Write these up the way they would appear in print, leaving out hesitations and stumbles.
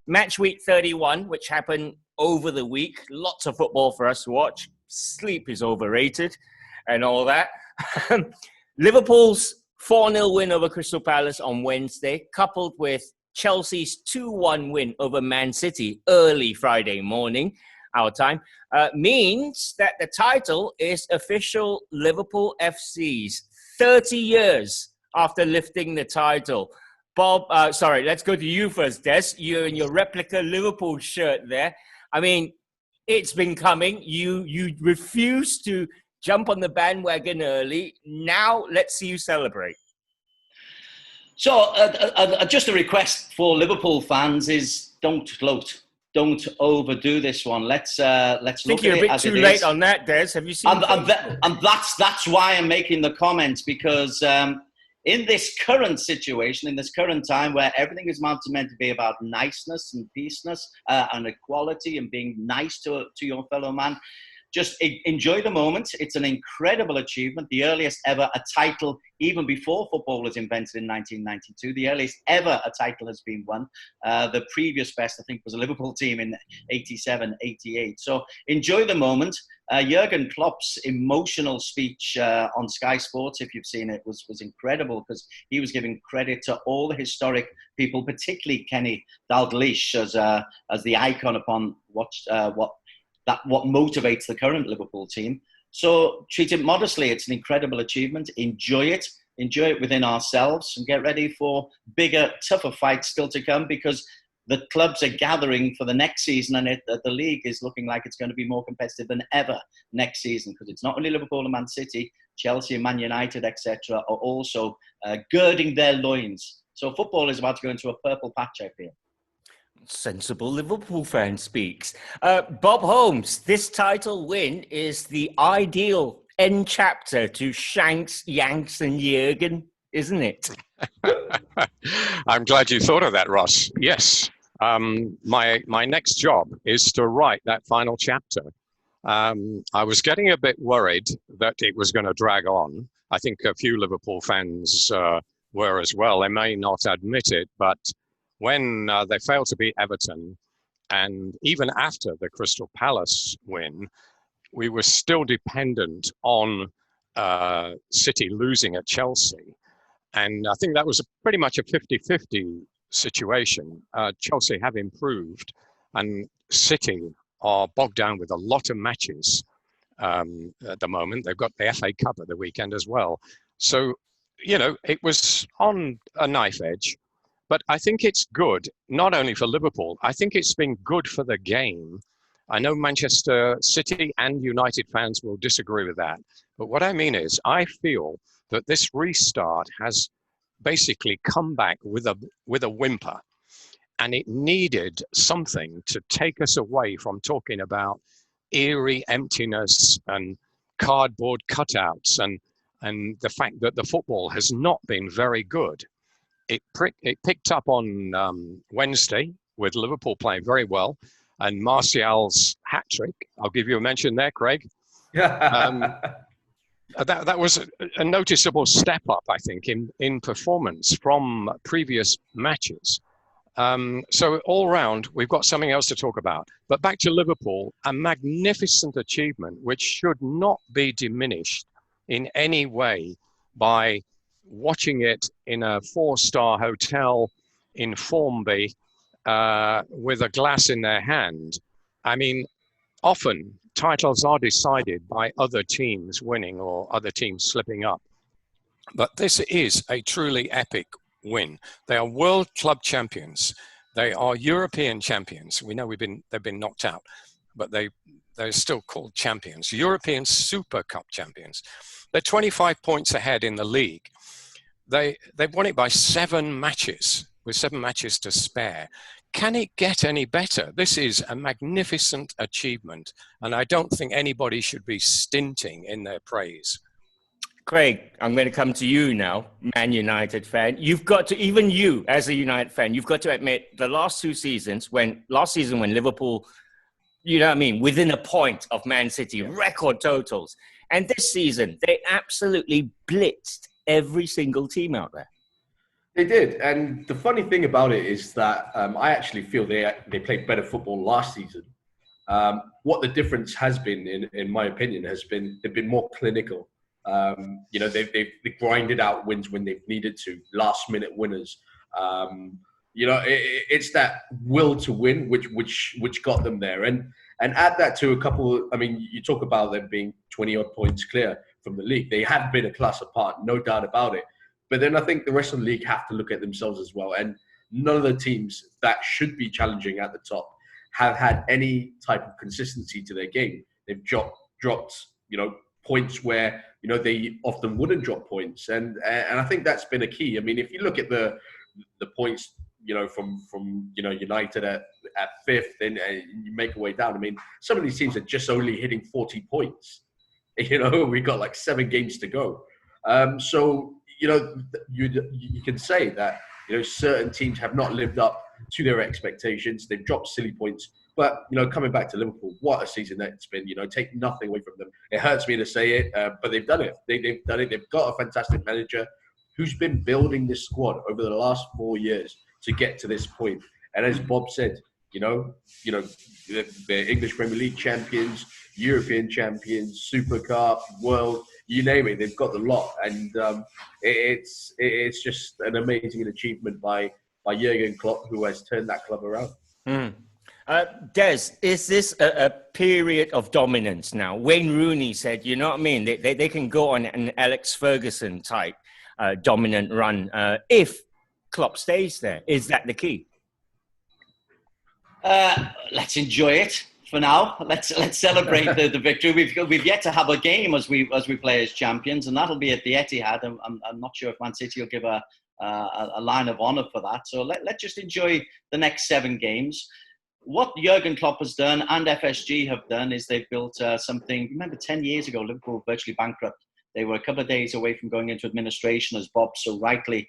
match week 31, which happened over the week. Lots of football for us to watch. Sleep is overrated and all that. Liverpool's 4-0 win over Crystal Palace on Wednesday, coupled with Chelsea's 2-1 win over Man City early Friday morning, our time, means that the title is official Liverpool FC's 30 years after lifting the title. Bob, let's go to you first, Des. You're in your replica Liverpool shirt there. I mean, it's been coming. You refuse to jump on the bandwagon early. Now, let's see you celebrate. So, just a request for Liverpool fans is don't gloat, don't overdo this one. Let's look at it as it is. I think you're a bit too late on that, Des. Have you seen? And that's why I'm making the comments, because in this current situation, in this current time where everything is meant to be about niceness and peaceness and equality and being nice to your fellow man, just enjoy the moment. It's an incredible achievement. The earliest ever a title, even before football was invented in 1992, the earliest ever a title has been won. The previous best, I think, was a Liverpool team in 87, 88. So enjoy the moment. Jurgen Klopp's emotional speech on Sky Sports, if you've seen it, was incredible, because he was giving credit to all the historic people, particularly Kenny Dalglish as the icon upon what motivates the current Liverpool team. So treat it modestly. It's an incredible achievement. Enjoy it within ourselves, and get ready for bigger, tougher fights still to come, because the clubs are gathering for the next season, and the league is looking like it's going to be more competitive than ever next season, because it's not only Liverpool and Man City, Chelsea and Man United, etc., are also girding their loins. So football is about to go into a purple patch, I feel. Sensible Liverpool fan speaks. Bob Holmes, this title win is the ideal end chapter to Shanks, Yanks and Jurgen, isn't it? I'm glad you thought of that, Ross. Yes. My next job is to write that final chapter. I was getting a bit worried that it was going to drag on. I think a few Liverpool fans were as well. They may not admit it, but when they failed to beat Everton, and even after the Crystal Palace win, we were still dependent on City losing at Chelsea. And I think that was pretty much a 50-50 situation. Chelsea have improved, and City are bogged down with a lot of matches at the moment. They've got the FA Cup at the weekend as well. So, it was on a knife edge. But I think it's good, not only for Liverpool, I think it's been good for the game. I know Manchester City and United fans will disagree with that. But what I mean is, I feel that this restart has basically come back with a whimper. And it needed something to take us away from talking about eerie emptiness and cardboard cutouts and the fact that the football has not been very good. It picked up on Wednesday with Liverpool playing very well, and Martial's hat-trick. I'll give you a mention there, Craig. That was a noticeable step up, I think, in performance from previous matches. So all round, we've got something else to talk about. But back to Liverpool, a magnificent achievement which should not be diminished in any way by watching it in a 4-star hotel in Formby with a glass in their hand. I mean, often titles are decided by other teams winning or other teams slipping up. But this is a truly epic win. They are world club champions. They are European champions. We know they've been knocked out, but they're still called champions. European Super Cup champions. They're 25 points ahead in the league. They've won it by 7 matches, with 7 matches to spare. Can it get any better? This is a magnificent achievement, and I don't think anybody should be stinting in their praise. Craig, I'm going to come to you now, Man United fan. You've got to, even you as a United fan, you've got to admit the last 2 seasons, last season when Liverpool, within a point of Man City, record totals. And this season, they absolutely blitzed every single team out there. They did, and the funny thing about it is that I actually feel they played better football last season. What the difference has been, in my opinion, has been they've been more clinical. They've grinded out wins when they've needed to, last minute winners. It's that will to win which got them there, and add that to a couple. I mean, you talk about them being 20 odd points clear from the league. They have been a class apart, no doubt about it. But then I think the rest of the league have to look at themselves as well. And none of the teams that should be challenging at the top have had any type of consistency to their game. They've dropped points where, they often wouldn't drop points. And I think that's been a key. I mean, if you look at the points, from United at fifth, and you make your way down. I mean, some of these teams are just only hitting 40 points. We got like 7 games to go. You can say that, certain teams have not lived up to their expectations. They've dropped silly points. But, coming back to Liverpool, what a season that's been. Take nothing away from them. It hurts me to say it, but they've done it. They've done it. They've got a fantastic manager who's been building this squad over the last 4 years to get to this point. And as Bob said, the English Premier League champions, European champions, Super Cup, World, you name it, they've got the lot. And it's just an amazing achievement by Jurgen Klopp, who has turned that club around. Des, is this a period of dominance now? Wayne Rooney said, you know what I mean? They can go on an Alex Ferguson type dominant run if Klopp stays there. Is that the key? Let's enjoy it for now. Let's celebrate the victory. We've yet to have a game as we play as champions, and that'll be at the Etihad. I'm not sure if Man City will give a line of honour for that. So let's just enjoy the next 7 games. What Jurgen Klopp has done and FSG have done is they've built something. Remember, 10 years ago, Liverpool were virtually bankrupt. They were a couple of days away from going into administration, as Bob so rightly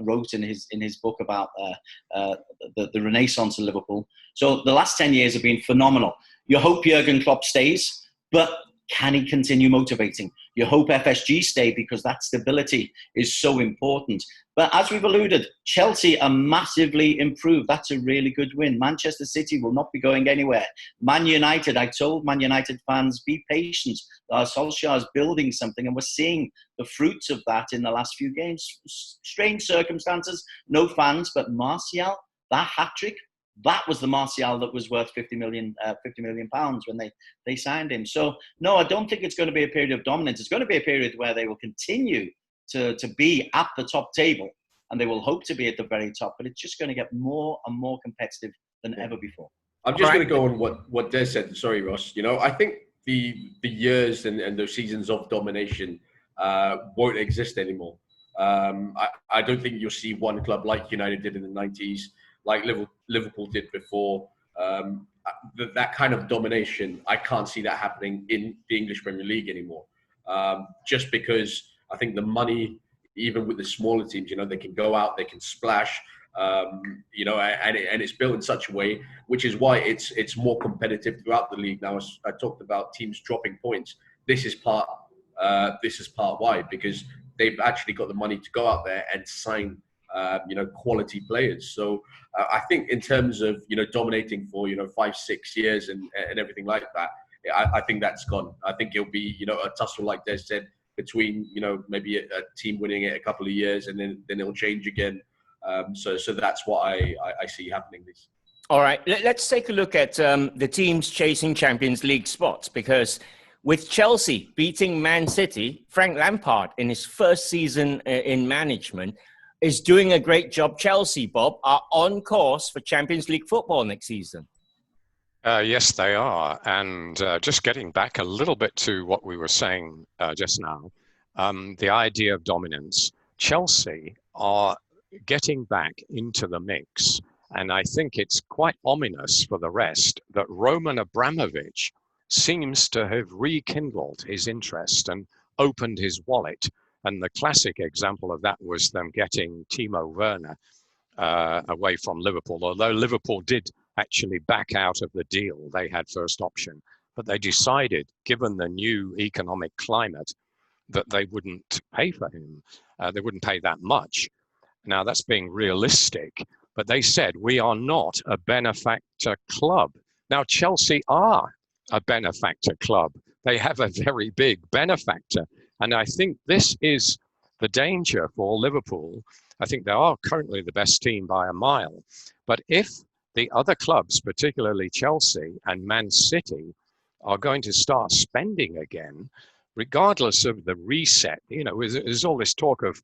wrote in his book about the renaissance of Liverpool. So the last 10 years have been phenomenal. You hope Jurgen Klopp stays, but can he continue motivating? You hope FSG stay because that stability is so important. But as we've alluded, Chelsea are massively improved. That's a really good win. Manchester City will not be going anywhere. Man United, I told Man United fans, be patient. Solskjaer is building something, and we're seeing the fruits of that in the last few games. Strange circumstances, no fans, but Martial, that hat-trick, that was the Martial that was worth £50 million when they signed him. So, no, I don't think it's going to be a period of dominance. It's going to be a period where they will continue to be at the top table, and they will hope to be at the very top, but it's just going to get more and more competitive than ever before. I'm just going to go on what Des said. Sorry, Ross. I think the years and those seasons of domination won't exist anymore. I don't think you'll see one club like United did in the 90s, like Liverpool did before. That kind of domination, I can't see that happening in the English Premier League anymore. Just because I think the money, even with the smaller teams, they can go out, they can splash, and it's built in such a way, which is why it's more competitive throughout the league. Now, as I talked about teams dropping points, this is part why, because they've actually got the money to go out there and sign quality players. So I think in terms of dominating for 5-6 years and everything like that, I think that's gone. I think it'll be a tussle, like Des said, between maybe a team winning it a couple of years and then it'll change again. So that's what I see happening. All right, let's take a look at the teams chasing Champions League spots, because with Chelsea beating Man City, Frank Lampard in his first season in management is doing a great job. Chelsea, Bob, are on course for Champions League football next season. Yes, they are. And just getting back a little bit to what we were saying just now, the idea of dominance, Chelsea are getting back into the mix. And I think it's quite ominous for the rest that Roman Abramovich seems to have rekindled his interest and opened his wallet. And the classic example of that was them getting Timo Werner away from Liverpool, although Liverpool did actually back out of the deal. They had first option, but they decided, given the new economic climate, that they wouldn't pay for him. They wouldn't pay that much. Now, that's being realistic, but they said, we are not a benefactor club. Now, Chelsea are a benefactor club. They have a very big benefactor. And I think this is the danger for Liverpool. I think they are currently the best team by a mile. But if the other clubs, particularly Chelsea and Man City, are going to start spending again, regardless of the reset, there's all this talk of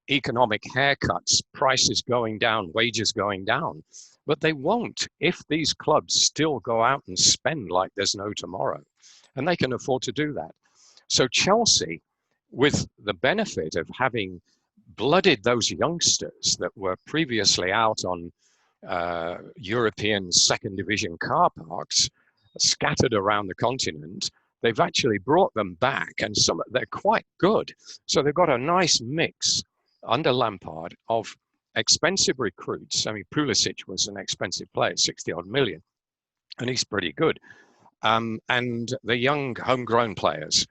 economic haircuts, prices going down, wages going down. But they won't if these clubs still go out and spend like there's no tomorrow. And they can afford to do that. So Chelsea, with the benefit of having blooded those youngsters that were previously out on European second division car parks, scattered around the continent, they've actually brought them back, and they're quite good. So they've got a nice mix under Lampard of expensive recruits. I mean, Pulisic was an expensive player, 60-odd million, and he's pretty good. And the young homegrown players.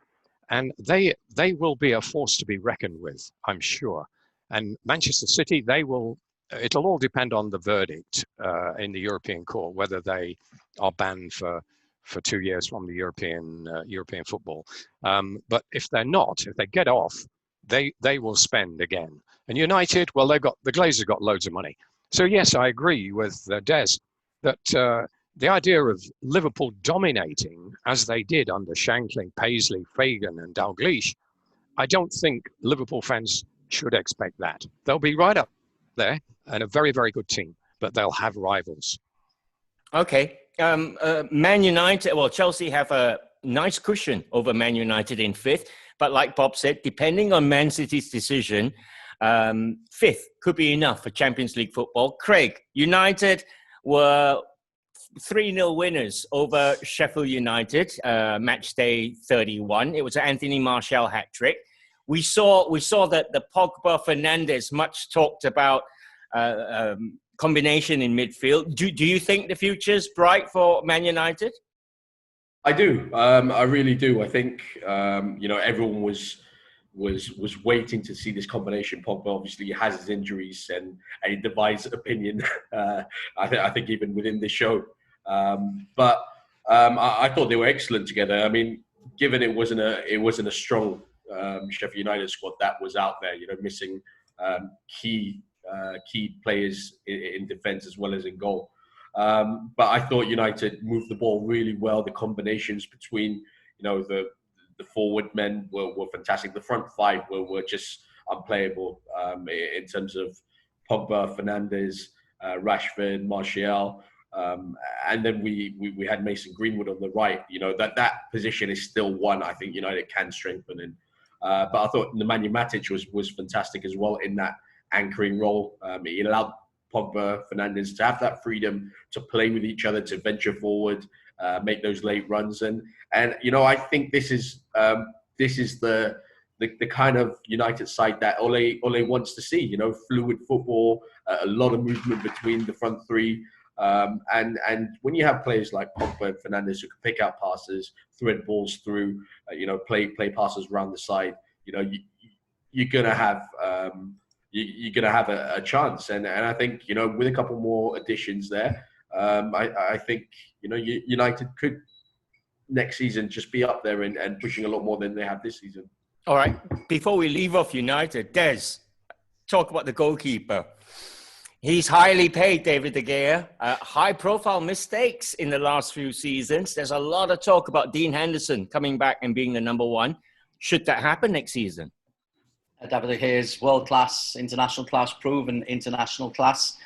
And they will be a force to be reckoned with, I'm sure. And Manchester City, it'll all depend on the verdict in the European court, whether they are banned for 2 years from the European football. But if they're not, if they get off, they will spend again. And United, well, the Glazers got loads of money. So yes, I agree with Dez that the idea of Liverpool dominating as they did under Shankly, Paisley, Fagan and Dalglish, I don't think Liverpool fans should expect that. They'll be right up there and a very, very good team, but they'll have rivals. Okay. Man United, well, Chelsea have a nice cushion over Man United in fifth. But like Bob said, depending on Man City's decision, fifth could be enough for Champions League football. Craig, United were 3-0 winners over Sheffield United, match day 31. It was an Anthony Marshall hat-trick. We saw that the Pogba Fernandes, much talked about combination in midfield. Do you think the future's bright for Man United? I do. I really do. I think everyone was waiting to see this combination. Pogba obviously has his injuries and he divides opinion. I think even within this show. But I thought they were excellent together. I mean, given it wasn't a strong Sheffield United squad that was out there, missing key players in defence as well as in goal. But I thought United moved the ball really well. The combinations between, the forward men were fantastic. The front five were just unplayable in terms of Pogba, Fernandes, Rashford, Martial. And then we had Mason Greenwood on the right. That position is still one I think United can strengthen in. But I thought Nemanja Matic was fantastic as well in that anchoring role. He allowed Pogba, Fernandes to have that freedom to play with each other, to venture forward, make those late runs, and I think this is the kind of United side that Ole wants to see. Fluid football, a lot of movement between the front three, and when you have players like Pogba and Fernandes who can pick out passes, thread balls through, play passes around the side, you're gonna have. You're going to have a chance. And I think, with a couple more additions there, I think, United could next season just be up there and pushing a lot more than they have this season. All right. Before we leave off United, Dez, talk about the goalkeeper. He's highly paid, David De Gea. High-profile mistakes in the last few seasons. There's a lot of talk about Dean Henderson coming back and being the number one. Should that happen next season? David De Gea is world-class, international class, proven international class.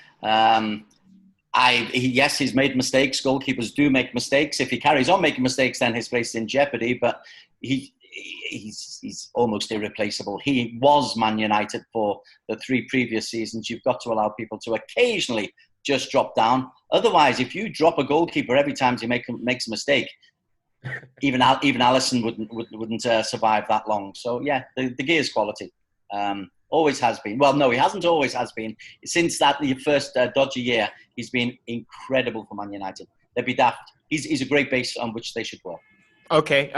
Yes, he's made mistakes. Goalkeepers do make mistakes. If he carries on making mistakes, then his place is in jeopardy. But he's almost irreplaceable. He was Man United for the 3 previous seasons. You've got to allow people to occasionally just drop down. Otherwise, if you drop a goalkeeper every time he makes a mistake, even Alisson wouldn't survive that long. So yeah, De Gea's quality. Always has been. Well, no, he hasn't always has been. Since the first dodgy year, he's been incredible for Man United. They'd be daft. He's a great base on which they should work. Okay,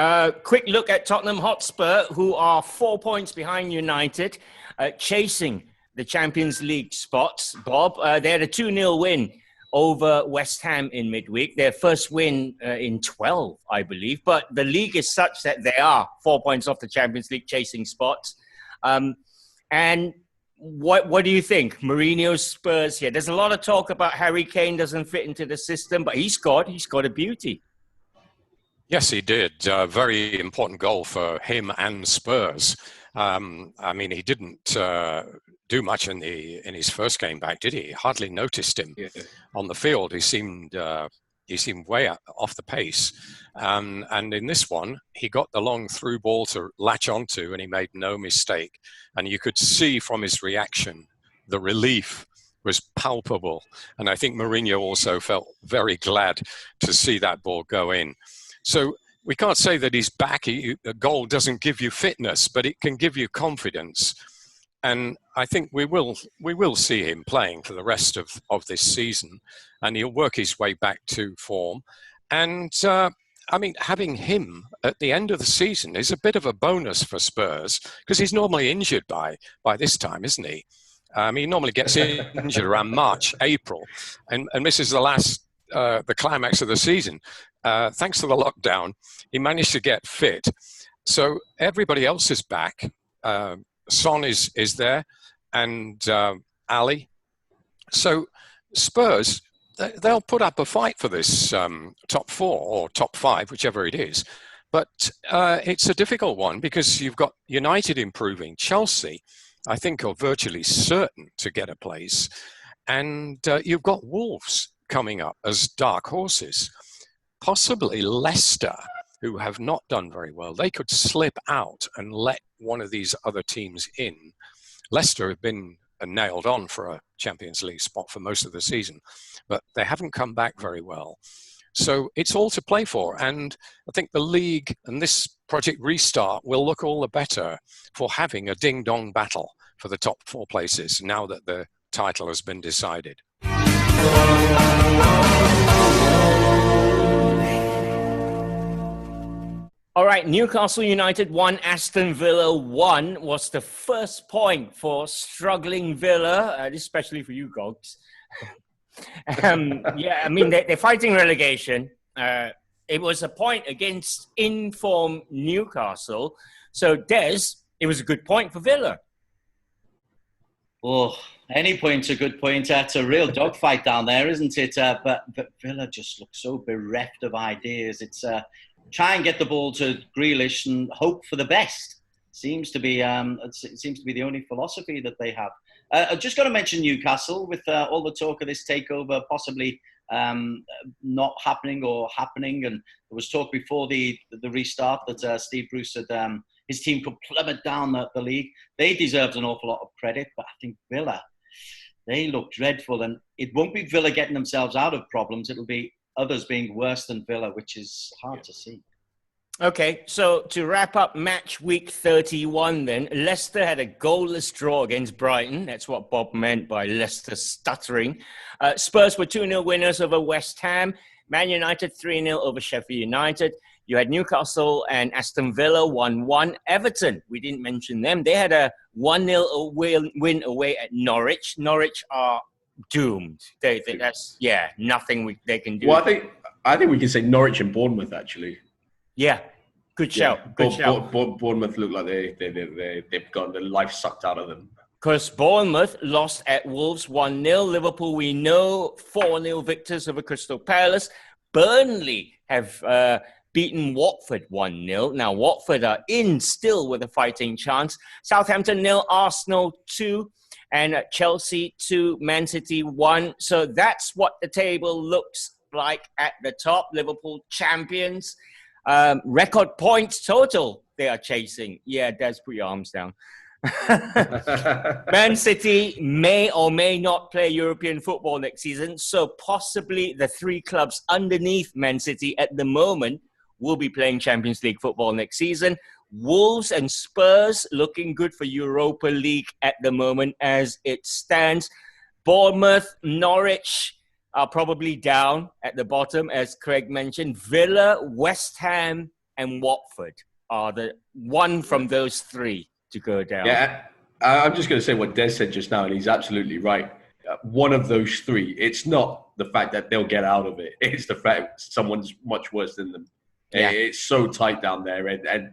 quick look at Tottenham Hotspur, who are 4 points behind United, chasing the Champions League spots, Bob. They had a 2-0 win over West Ham in midweek. Their first win in 12, I believe. But the league is such that they are 4 points off the Champions League chasing spots. And what do you think? Mourinho's Spurs here. There's a lot of talk about Harry Kane doesn't fit into the system, but he scored a beauty. Yes, he did. Very important goal for him and Spurs. I mean, he didn't do much in his first game back, did he? Hardly noticed him on the field. He seemed way off the pace. And in this one, he got the long through ball to latch onto, and he made no mistake. And you could see from his reaction, the relief was palpable. And I think Mourinho also felt very glad to see that ball go in. So we can't say that he's back. A goal doesn't give you fitness, but it can give you confidence. And I think we will see him playing for the rest of this season, and he'll work his way back to form. And I mean, having him at the end of the season is a bit of a bonus for Spurs, because he's normally injured by this time, isn't he? He normally gets injured around March, April, and this is the climax of the season. Thanks to the lockdown, he managed to get fit. So everybody else is back. Son is there, and Ali. So Spurs, they'll put up a fight for this top 4 or top 5, whichever it is. But it's a difficult one because you've got United improving. Chelsea, I think, are virtually certain to get a place. And you've got Wolves coming up as dark horses. Possibly Leicester, who have not done very well. They could slip out and let one of these other teams in. Leicester have been nailed on for a Champions League spot for most of the season, but they haven't come back very well. So it's all to play for. And I think the league and this Project Restart will look all the better for having a ding-dong battle for the top 4 places now that the title has been decided. All right, Newcastle United 1, Aston Villa 1 was the first point for struggling Villa, especially for you, Gogs. Yeah, I mean, they're fighting relegation. It was a point against in-form Newcastle. So, Des, it was a good point for Villa. Oh, any point's a good point. It's a real dogfight down there, isn't it? But Villa just looks so bereft of ideas. It's try and get the ball to Grealish and hope for the best. Seems to be the only philosophy that they have. I've just got to mention Newcastle with all the talk of this takeover possibly not happening or happening, and there was talk before the restart that Steve Bruce said his team could plummet down the league. They deserved an awful lot of credit, but I think Villa, they look dreadful, and it won't be Villa getting themselves out of problems. It'll be others being worse than Villa, which is hard to see. Okay, so to wrap up match week 31 then, Leicester had a goalless draw against Brighton. That's what Bob meant by Leicester stuttering. Spurs were 2-0 winners over West Ham. Man United 3-0 over Sheffield United. You had Newcastle and Aston Villa 1-1. Everton, we didn't mention them. They had a 1-0 win away at Norwich. Norwich are doomed. That's nothing they can do. Well, I think we can say Norwich and Bournemouth actually. Yeah, good shout. Good shout. Bournemouth look like they've got the life sucked out of them. Because Bournemouth lost at Wolves 1-0. Liverpool, we know, 4-0 victors over Crystal Palace. Burnley have beaten Watford 1-0. Now, Watford are in still with a fighting chance. Southampton 0, Arsenal 2. And Chelsea 2, Man City 1. So that's what the table looks like at the top. Liverpool champions. Record points total they are chasing. Yeah, Des, put your arms down. Man City may or may not play European football next season. So possibly the 3 clubs underneath Man City at the moment will be playing Champions League football next season. Wolves and Spurs looking good for Europa League at the moment as it stands. Bournemouth, Norwich are probably down at the bottom, as Craig mentioned. Villa, West Ham, and Watford are the one from those 3 to go down. Yeah, I'm just going to say what Des said just now, and he's absolutely right. One of those three. It's not the fact that they'll get out of it. It's the fact someone's much worse than them. Yeah. It's so tight down there, and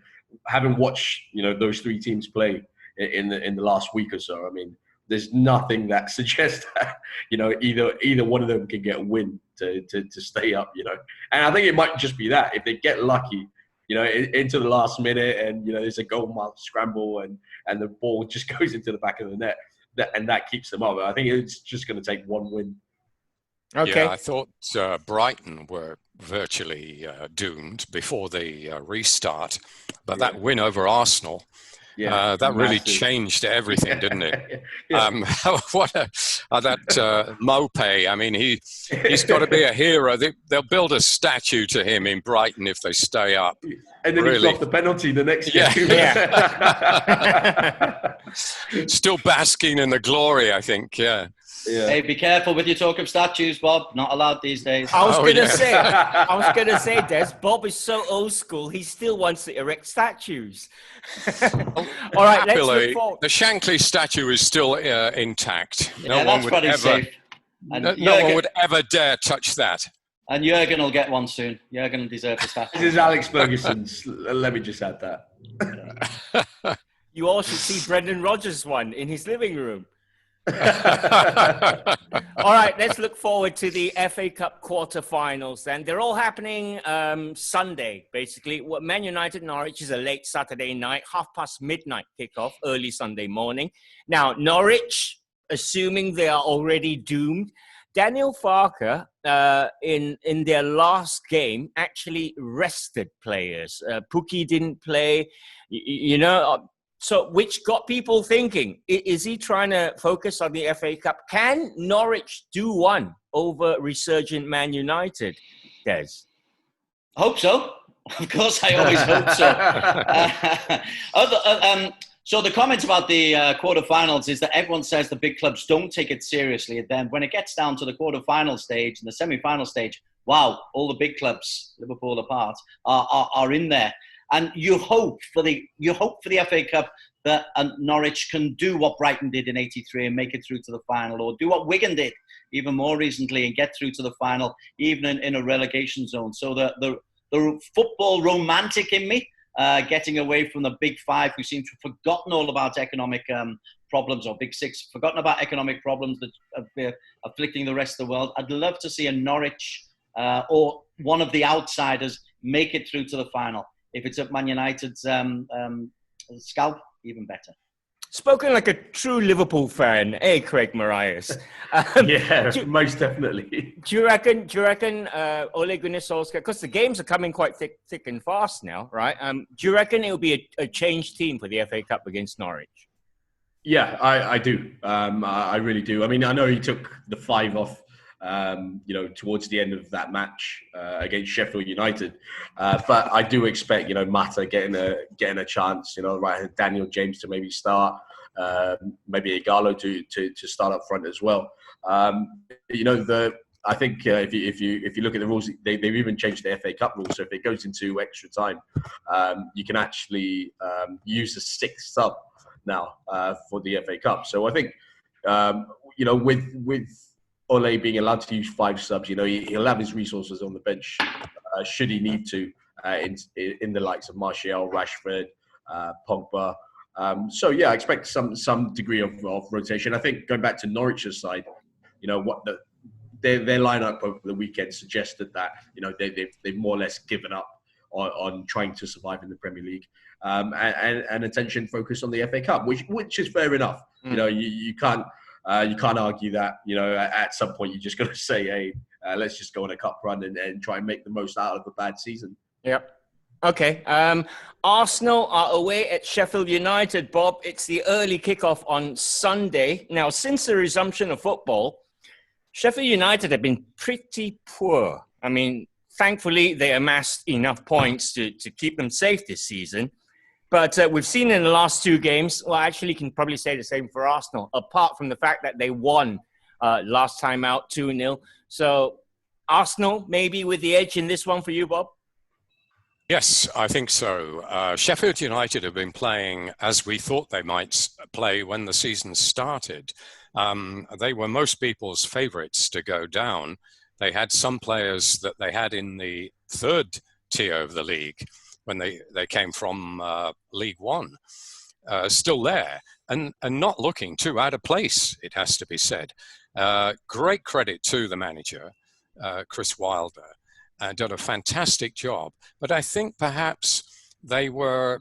having watched those three teams play in the last week or so, I mean, there's nothing that suggests that either one of them can get a win to stay up. And I think it might just be that if they get lucky, into the last minute, and there's a goal mark scramble, and the ball just goes into the back of the net, and that keeps them up. I think it's just going to take one win. Okay. Yeah, I thought Brighton were virtually doomed before the restart, but that win over Arsenal, that really changed everything, didn't it? That Mopé, I mean, he's got to be a hero. They'll build a statue to him in Brighton if they stay up. And then he's off the penalty the next game. Still basking in the glory, I think, yeah. Hey, be careful with your talk of statues, Bob. Not allowed these days. I was going to say, Des, Bob is so old school, he still wants to erect statues. All right, let's look forward. The Shankly statue is still intact. No one would ever dare touch that. And Jurgen will get one soon. Jurgen will deserve the statue. This is Alex Ferguson's. Let me just add that. You all should see Brendan Rodgers' one in his living room. All right, let's look forward to the FA Cup quarterfinals then. They're all happening Sunday, basically. Man United Norwich is a late Saturday night, midnight kickoff, early Sunday morning. Now, Norwich, assuming they are already doomed, Daniel Farke, in their last game, actually rested players. Pukki didn't play, So, which got people thinking, is he trying to focus on the FA Cup? Can Norwich do one over resurgent Man United, Des? Hope so. Of course, I always hope so. So the comment about the quarterfinals is that everyone says the big clubs don't take it seriously. And then when it gets down to the quarterfinal stage and the semi-final stage, wow, all the big clubs, Liverpool apart, are in there. And you hope for the FA Cup that Norwich can do what Brighton did in '83 and make it through to the final, or do what Wigan did even more recently and get through to the final, even in a relegation zone. So the football romantic in me, getting away from the big five who seem to have forgotten all about economic problems, or big six, forgotten about economic problems that are afflicting the rest of the world. I'd love to see a Norwich or one of the outsiders make it through to the final. If it's at Man United's scalp, even better. Spoken like a true Liverpool fan, Craig Morraies? Most definitely. Do you reckon Ole Gunnar Solskjaer, because the games are coming quite thick and fast now, right? Do you reckon it'll be a changed team for the FA Cup against Norwich? Yeah, I do. I really do. I mean, I know he took the 5 off, towards the end of that match against Sheffield United, but I do expect, Mata getting a chance. Right, Daniel James to maybe start, maybe Igalo to start up front as well. I think if you look at the rules, they've even changed the FA Cup rules. So if it goes into extra time, you can actually use a 6th sub now for the FA Cup. So I think with Ole being allowed to use 5 subs, he'll have his resources on the bench should he need to in the likes of Martial, Rashford, Pogba. I expect some degree of rotation. I think going back to Norwich's side, their lineup over the weekend suggested that they've more or less given up on trying to survive in the Premier League, and attention focused on the FA Cup, which is fair enough. You can't argue that. At some point you just got to say, hey, let's just go on a cup run and try and make the most out of a bad season. Yep. Okay. Arsenal are away at Sheffield United, Bob. It's the early kickoff on Sunday. Now, since the resumption of football, Sheffield United have been pretty poor. I mean, thankfully, they amassed enough points to keep them safe this season. But we've seen in the last 2 games, well, actually can probably say the same for Arsenal, apart from the fact that they won last time out 2-0. So Arsenal maybe with the edge in this one for you, Bob? Yes, I think so. Sheffield United have been playing as we thought they might play when the season started. They were most people's favourites to go down. They had some players that they had in the third tier of the league when they came from League One, still there and not looking too out of place, it has to be said. Great credit to the manager, Chris Wilder. Done a fantastic job. But I think perhaps they were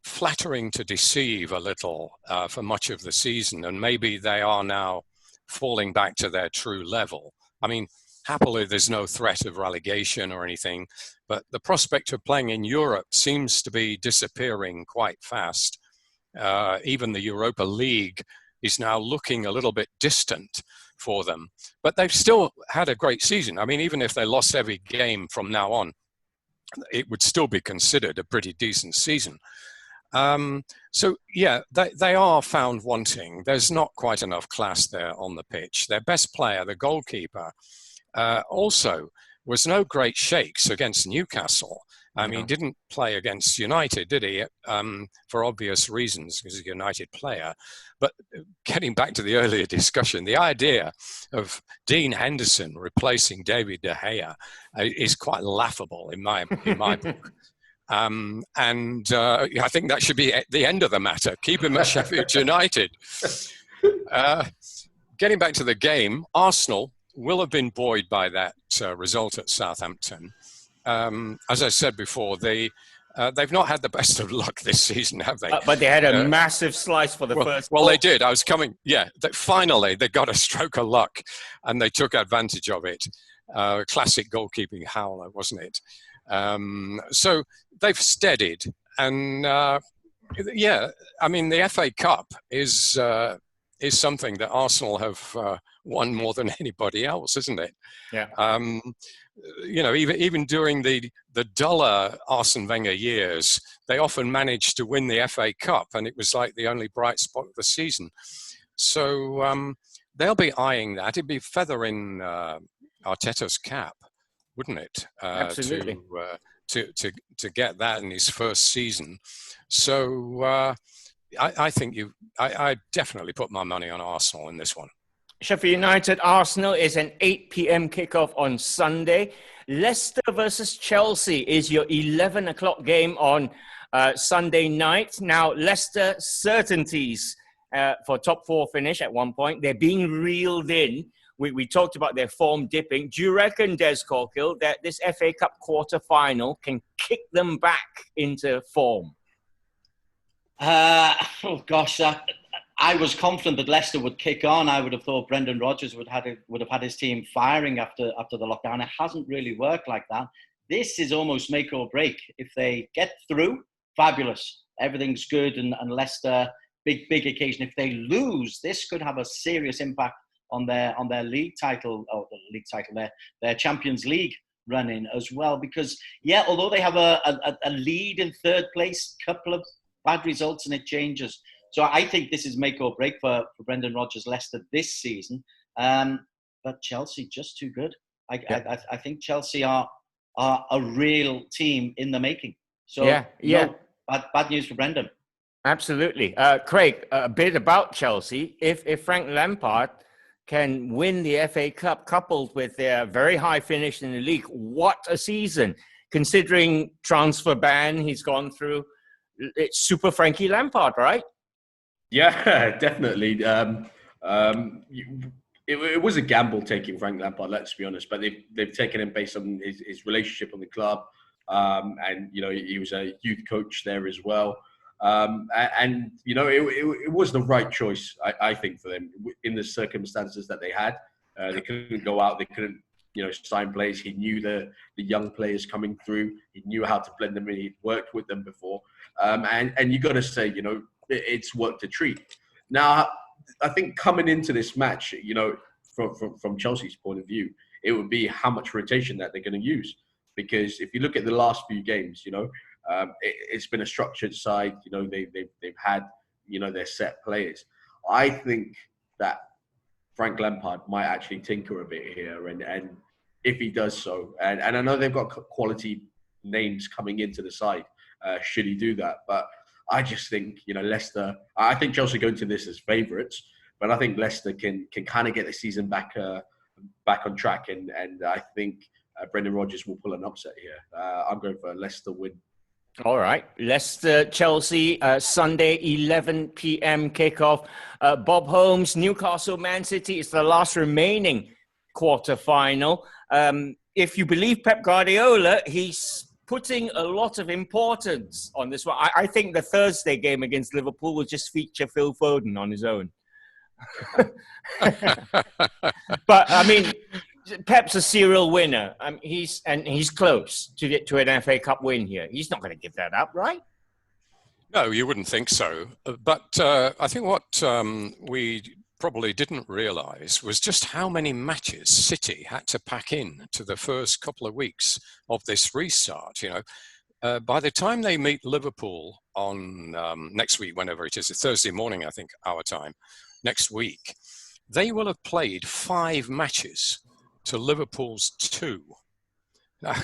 flattering to deceive a little for much of the season, and maybe they are now falling back to their true level. I mean, happily, there's no threat of relegation or anything, but the prospect of playing in Europe seems to be disappearing quite fast. Even the Europa League is now looking a little bit distant for them, but they've still had a great season. I mean, even if they lost every game from now on, it would still be considered a pretty decent season. So yeah, they are found wanting. There's not quite enough class there on the pitch. Their best player, the goalkeeper, also was no great shakes against Newcastle. I mean, he didn't play against United, did he? For obvious reasons, because he's a United player. But getting back to the earlier discussion, the idea of Dean Henderson replacing David De Gea is quite laughable in my book. I think that should be the end of the matter. Keep him at Sheffield United. Getting back to the game, Arsenal will have been buoyed by that result at Southampton. As I said before, they've not had the best of luck this season, have they? But they had a massive slice for the first. Well, they did. I was coming. Yeah, finally they got a stroke of luck, and they took advantage of it. Classic goalkeeping howler, wasn't it? So they've steadied, and yeah, I mean the FA Cup is something that Arsenal have won more than anybody else, isn't it? Yeah. You know, even during the duller Arsene Wenger years, they often managed to win the FA Cup, and it was like the only bright spot of the season. So they'll be eyeing that. It'd be feather in Arteta's cap, wouldn't it? Absolutely. To get that in his first season. So I think I definitely put my money on Arsenal in this one. Sheffield United Arsenal is an 8 p.m. kickoff on Sunday. Leicester versus Chelsea is your 11 o'clock game on Sunday night. Now, Leicester certainties for top four finish at one point. They're being reeled in. We talked about their form dipping. Do you reckon, Dez Corkhill, that this FA Cup quarterfinal can kick them back into form? Oh gosh, I was confident that Leicester would kick on. I would have thought Brendan Rodgers would have had his team firing after the lockdown. It hasn't really worked like that. This is almost make or break. If they get through, fabulous. Everything's good, and Leicester, big occasion. If they lose, this could have a serious impact on their league title, their Champions League run-in as well. Because yeah, although they have a lead in third place, couple of bad results and it changes. So I think this is make or break for Brendan Rodgers' Leicester this season. But Chelsea just too good. I think Chelsea are a real team in the making. So no, bad news for Brendan. Absolutely. Craig, a bit about Chelsea. If Frank Lampard can win the FA Cup coupled with their very high finish in the league, what a season. Considering transfer ban he's gone through, it's super Frankie Lampard, right? Yeah, definitely. It was a gamble taking Frank Lampard, let's be honest, but they've taken him based on his relationship on the club, and you know he was a youth coach there as well, and you know it was the right choice, I think, for them in the circumstances that they had. They couldn't go out, they couldn't sign players. He knew the young players coming through. He knew how to blend them in. He'd worked with them before, and you got to say, it's worked a treat. Now, I think coming into this match, from Chelsea's point of view, it would be how much rotation that they're going to use. Because if you look at the last few games, it's been a structured side. They've had their set players. I think that Frank Lampard might actually tinker a bit here, and if he does so, and I know they've got quality names coming into the side should he do that. But I just think, Leicester, I think Chelsea go into this as favourites, but I think Leicester can kind of get the season back on track. And I think Brendan Rodgers will pull an upset here. I'm going for a Leicester win. All right. Leicester, Chelsea, Sunday, 11 p.m. kickoff. Bob Holmes, Newcastle, Man City is the last remaining quarterfinal. If you believe Pep Guardiola, he's putting a lot of importance on this one. I think the Thursday game against Liverpool will just feature Phil Foden on his own. But, I mean, Pep's a serial winner. He's close to get to an FA Cup win here. He's not going to give that up, right? No, you wouldn't think so. But I think what we probably didn't realise was just how many matches City had to pack in to the first couple of weeks of this restart. By the time they meet Liverpool on next week, whenever it is, it's Thursday morning, I think, our time, next week, they will have played 5 matches to Liverpool's 2. That's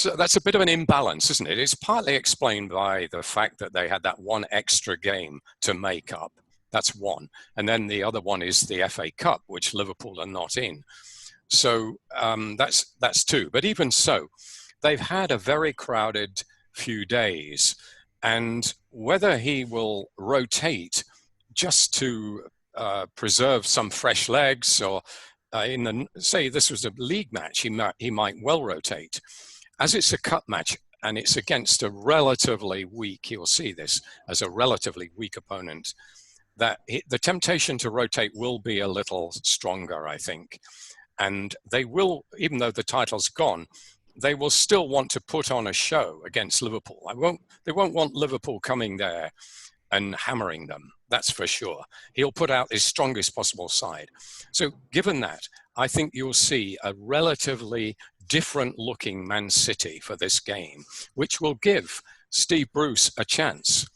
a bit of an imbalance, isn't it? It's partly explained by the fact that they had that one extra game to make up. That's one. And then the other one is the FA Cup, which Liverpool are not in. So that's 2. But even so, they've had a very crowded few days. And whether he will rotate just to preserve some fresh legs, or say this was a league match, he might well rotate. As it's a cup match and it's against a relatively weak, you'll see this as a relatively weak opponent, that the temptation to rotate will be a little stronger, I think. And they will, even though the title's gone, they will still want to put on a show against Liverpool. They won't want Liverpool coming there and hammering them, that's for sure. He'll put out his strongest possible side. So given that, I think you'll see a relatively different looking Man City for this game, which will give Steve Bruce a chance.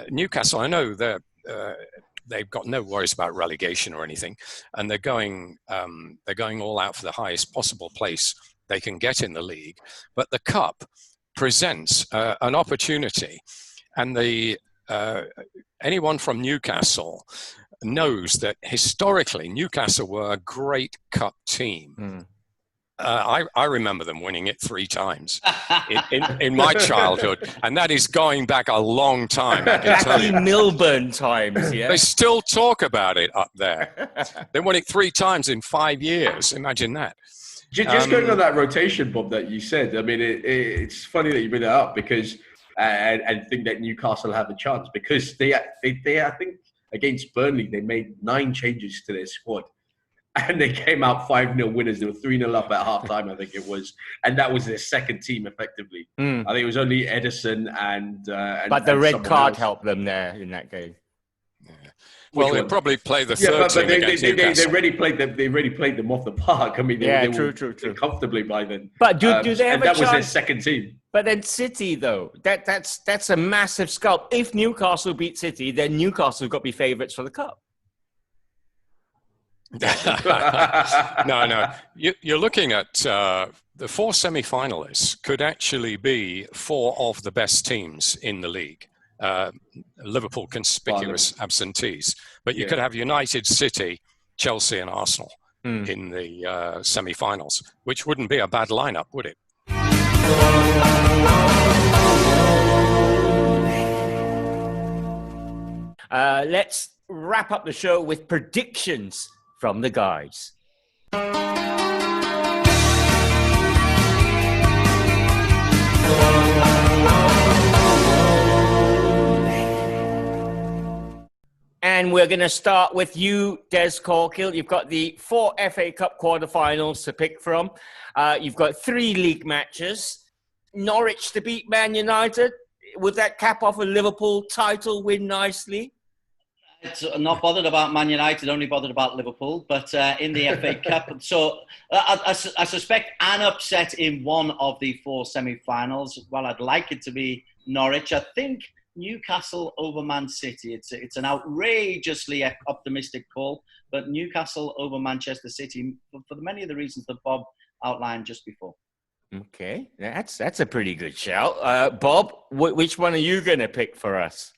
Newcastle, I know they've got no worries about relegation or anything, and they're going all out for the highest possible place they can get in the league. But the Cup presents an opportunity, and anyone from Newcastle knows that historically Newcastle were a great Cup team. I remember them winning it 3 times in my childhood, and that is going back a long time. Back in Milburn times, yeah. They still talk about it up there. They won it 3 times in 5 years. Imagine that. Just going on that rotation, Bob, that you said. I mean, it's funny that you bring that up because and think that Newcastle have a chance because they I think against Burnley they made 9 changes to their squad. And they came out 5-0 winners. They were 3-0 up at halftime, I think it was. And that was their second team, effectively. I think it was only Edison and but the red card helped them there in that game. Yeah. Well, they probably play the third team against Newcastle. They already played them off the park. I mean, they were comfortably by then. But do they have a chance? That was their second team. But then City, though, that's a massive scalp. If Newcastle beat City, then Newcastle got to be favourites for the Cup. No. You're looking at the 4 semi-finalists could actually be 4 of the best teams in the league. Liverpool conspicuous absentees, but you could have United, City, Chelsea, and Arsenal in the semi-finals, which wouldn't be a bad lineup, would it? Let's wrap up the show with predictions from the guys. And we're going to start with you, Dez Corkhill. You've got the 4 FA Cup quarterfinals to pick from. You've got 3 league matches. Norwich to beat Man United. Would that cap off a Liverpool title win nicely? It's not bothered about Man United, only bothered about Liverpool. But in the FA Cup, so I suspect an upset in one of the 4 semi-finals. Well, I'd like it to be Norwich. I think Newcastle over Man City. It's an outrageously optimistic call, but Newcastle over Manchester City for many of the reasons that Bob outlined just before. Okay, that's a pretty good shout. Bob, which one are you going to pick for us?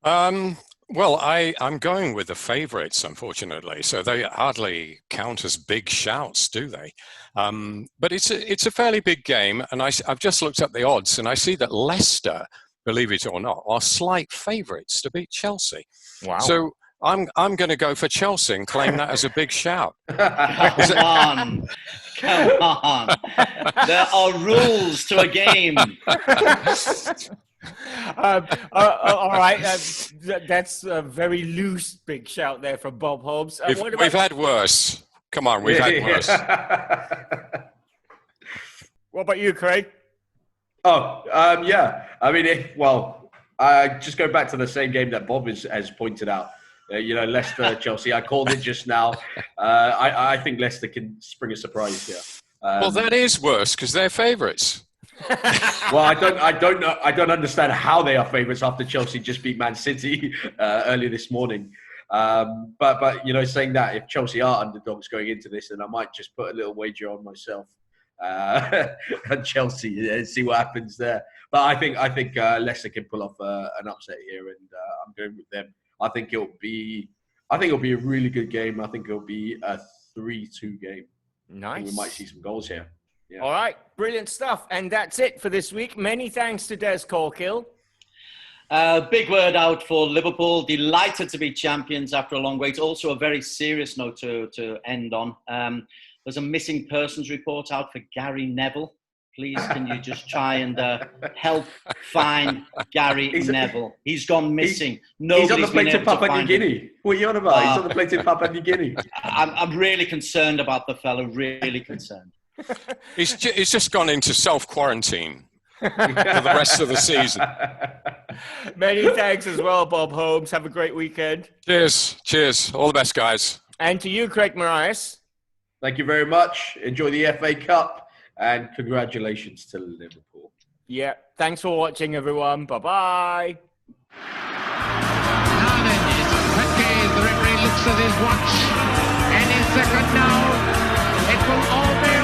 Well, I'm going with the favourites, unfortunately. So they hardly count as big shouts, do they? But it's a fairly big game, and I've just looked up the odds, and I see that Leicester, believe it or not, are slight favourites to beat Chelsea. Wow. So I'm going to go for Chelsea and claim that as a big shout. Come on. There are rules to a game. All right, that's a very loose big shout there from Bob Holmes. We've had worse. Come on, we've had worse. What about you, Craig? Yeah. I mean, just go back to the same game that Bob has pointed out. Leicester, Chelsea. I called it just now. I think Leicester can spring a surprise here. Well, that is worse because they're favourites. Well, I don't know. I don't understand how they are favourites after Chelsea just beat Man City earlier this morning. But saying that, if Chelsea are underdogs going into this, then I might just put a little wager on myself and Chelsea and see what happens there. But I think Leicester can pull off an upset here, and I'm going with them. I think it'll be a really good game. I think it'll be a 3-2 game. Nice. We might see some goals here. Yeah. All right, brilliant stuff. And that's it for this week. Many thanks to Dez Corkhill. Big word out for Liverpool. Delighted to be champions after a long wait. Also a very serious note to end on. There's a missing persons report out for Gary Neville. Please, can you just try and help find Gary Neville? He's gone missing. He's on the plane to Papua New Guinea. What are you on about? He's on the plane to Papua New Guinea. I'm really concerned about the fellow. Really concerned. He's just gone into self-quarantine for the rest of the season. Many thanks as well, Bob Holmes. Have a great weekend. Cheers. All the best, guys. And to you, Craig Morraies. Thank you very much. Enjoy the FA Cup, and congratulations to Liverpool. Yeah, thanks for watching, everyone. Bye-bye. Now then, the referee looks at his watch, and his second now. It will all be